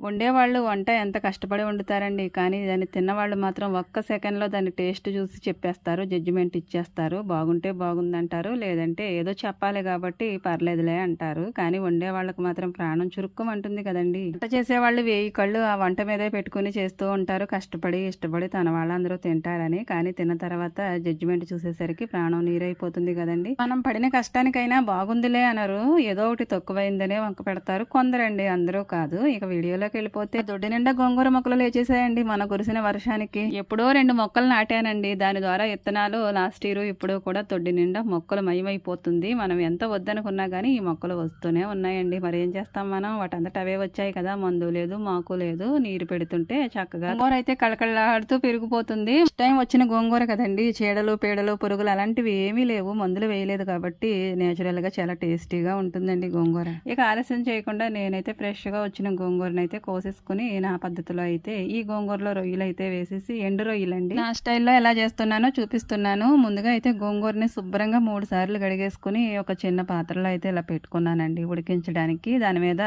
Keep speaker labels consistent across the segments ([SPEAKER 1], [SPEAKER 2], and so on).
[SPEAKER 1] వండేవాళ్ళు వంట ఎంత కష్టపడి వండుతారండి. కానీ దాన్ని తిన్నవాళ్ళు మాత్రం ఒక్క సెకండ్‌లో దాని టేస్ట్ చూసి చెప్పేస్తారు. జడ్జిమెంట్ ఇచ్చేస్తారు. బాగుంటే బాగుందంటారు. లేదంటే ఏదో చెప్పాలి కాబట్టి పర్లేదులే అంటారు. కానీ వండేవాళ్ళకి మాత్రం ప్రాణం చురుక్కుమంటుంది కదండీ! వంట చేసేవాళ్ళు 1000 కళ్ళు ఆ వంట మీదే పెట్టుకొని చేస్తూ ఉంటారు. కష్టపడి, ఇష్టపడి తన వాళ్ళందరూ తింటారని. కానీ తిన్న తర్వాత జడ్జిమెంట్ చూసేసరికి ప్రాణం నీరైపోతుంది కదండీ! మనం పడిన కష్టానికైనా బాగుందిలే అనరు. ఏదో ఒకటి తక్కువైందనే వంక పెడతారు. కొందరండి, అందరూ కాదు. ఇక వీడియోలోకి వెళ్ళిపోతే దొడ్డి నిండా గోంగూర మొక్కలు లేచేసాయండి మన కురిసిన వర్షానికి. ఎప్పుడో 2 మొక్కలు నాటానండి. దాని ద్వారా విత్తనాలు లాస్ట్ ఇయర్ ఇప్పుడు కూడా దొడ్డి నిండా మొక్కలు మయమైపోతుంది. మనం ఎంత వద్దనుకున్నా కానీ ఈ మొక్కలు వస్తూనే ఉన్నాయండి. మరి ఏం చేస్తాం మనం? వాటంతట అవే వచ్చాయి కదా, మందు లేదు, మాకు లేదు. నీరు పెడుతుంటే చక్కగా గోంగూర అయితే కళకళలాడుతూ పెరిగిపోతుంది. టైం వచ్చిన గోంగూర కదండి, చీడలు పీడలు పురుగులు అలాంటివి ఏమీ లేవు. మందులు వేయలేదు కాబట్టి నేచురల్ గా చాలా టేస్టీగా ఉంటుందండి గోంగూర. ఇక ఆలస్యం చేయకుండా నేనైతే ఫ్రెష్ గా వచ్చిన గోంగూరను అయితే కోసేసుకుని నా పద్ధతిలో అయితే ఈ గోంగూరలో రొయ్యలు అయితే వేసేసి, ఎండు రొయ్యలండి, నా స్టైల్లో ఎలా చేస్తున్నానో చూపిస్తున్నాను. ముందుగా అయితే గోంగూరని శుభ్రంగా 3 సార్లు కడిగేసుకుని ఒక చిన్న పాత్రలో అయితే ఇలా పెట్టుకున్నానండి ఉడికించడానికి. దాని మీద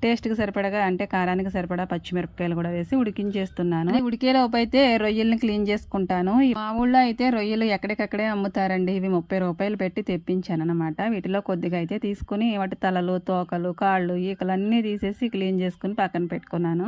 [SPEAKER 1] టేస్ట్కి సరిపడగా, అంటే కారానికి సరిపడా పచ్చిమిరపకాయలు కూడా వేసి ఉడికించేస్తున్నాను. ఉడికేలోపు అయితే రొయ్యల్ని క్లీన్ చేసుకుంటాను. మా ఊళ్ళో అయితే రొయ్యలు ఎక్కడికక్కడే అమ్ముతారండి. ఇవి 30 రూపాయలు పెట్టి తెప్పించాను అనమాట. వీటిలో కొద్దిగా అయితే తీసుకుని వాటి తలలు, తోకలు, కాళ్ళు, ఈకలు అన్నీ తీసేసి క్లీన్ చేసుకుని పక్కన పెట్టుకున్నాను.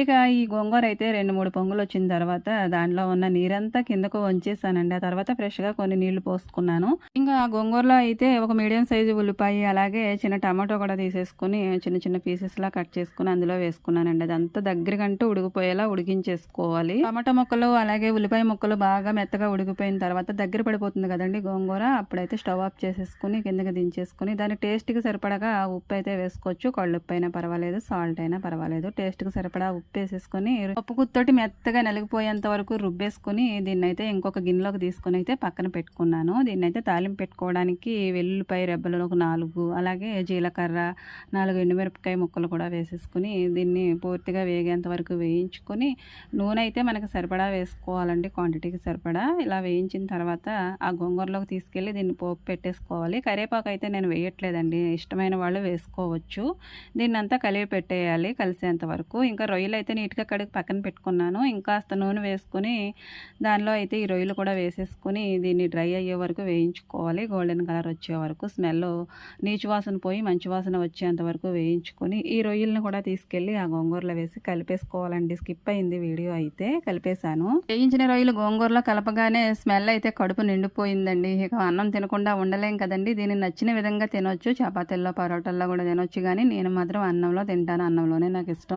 [SPEAKER 1] ఇక ఈ గోంగూర అయితే 2-3 పొంగులు వచ్చిన తర్వాత దాంట్లో ఉన్న నీరంతా కిందకు వంచేసానండి. ఆ తర్వాత ఫ్రెష్గా కొన్ని నీళ్లు పోసుకున్నాను. ఇంకా ఆ గోంగూరలో అయితే ఒక మీడియం సైజు ఉల్లిపాయ, అలాగే చిన్న టమాటో కూడా తీసేసుకుని చిన్న చిన్న పీసెస్ లా కట్ చేసుకుని అందులో వేసుకున్నానండి. అదంతా దగ్గరకంటూ ఉడికిపోయేలా ఉడికించేసుకోవాలి. టమాటో ముక్కలు అలాగే ఉల్లిపాయ ముక్కలు బాగా మెత్తగా ఉడికిపోయిన తర్వాత దగ్గర పడిపోతుంది కదండి గోంగూర. అప్పుడైతే స్టవ్ ఆఫ్ చేసేసుకుని కిందకి దించేసుకుని దాని టేస్ట్కి సరిపడగా ఉప్పు అయితే వేసుకోవచ్చు. కళ్ళుప్పు అయినా పర్వాలేదు, సాల్ట్ అయినా పర్వాలేదు. టేస్ట్కి సరిపడా ఉప్పు వేసేసుకుని పప్పు గుత్తోటి మెత్తగా నలిగిపోయేంత వరకు రుబ్బేసుకుని దీన్ని అయితే ఇంకొక గిన్నెలోకి తీసుకుని అయితే పక్కన పెట్టుకున్నాను. దీన్ని అయితే తాలింపు పెట్టుకోవడానికి వెల్లుల్లిపాయ రెబ్బలు ఒక 4, అలాగే జీలకర్ర 4 ఎండుమిరపకాయ ముక్కలు కూడా వేసేసుకుని దీన్ని పూర్తిగా వేగేంత వరకు వేయించుకొని, నూనె అయితే మనకు సరిపడా వేసుకోవాలండి, క్వాంటిటీకి సరిపడా. ఇలా వేయించిన తర్వాత ఆ గోంగూరలోకి తీసుకెళ్ళి దీన్ని పోపు పెట్టేసుకోవాలి. కరివేపాకు అయితే నేను వేయట్లేదండి, ఇష్టమైన వాళ్ళు వేసుకోవచ్చు. దీన్ని అంతా కలిపి పెట్టేయాలి కలిసేంత వరకు. ఇంకా రొయ్యలు అయితే నీట్గా కడిగి పక్కన పెట్టుకున్నాను. ఇంకాస్త నూనె వేసుకుని దానిలో అయితే ఈ రొయ్యలు కూడా వేసేసుకుని దీన్ని డ్రై అయ్యే వరకు వేయించుకోవాలి. గోల్డెన్ కలర్ వచ్చే వరకు, స్మెల్ నీచు వాసన పోయి మంచి వాసన వచ్చేంత వరకు వేయించుకొని ఈ రొయ్యలను కూడా తీసుకెళ్ళి ఆ గోంగూరలో వేసి కలిపేసుకోవాలండి. స్కిప్ అయింది వీడియో, అయితే కలిపేశాను. వేయించిన రొయ్యలు గోంగూరలో కలపగానే స్మెల్ అయితే కడుపు నిండిపోయిందండి. ఇక అన్నం తినకుండా ఉండలేం కదండి. దీన్ని నచ్చిన విధంగా తినొచ్చు, చపాతీల్లో పరోటాల్లో కూడా తినొచ్చు. కానీ నేను మాత్రం అన్నంలో తింటాను. అన్నంలోనే నాకు ఇష్టం.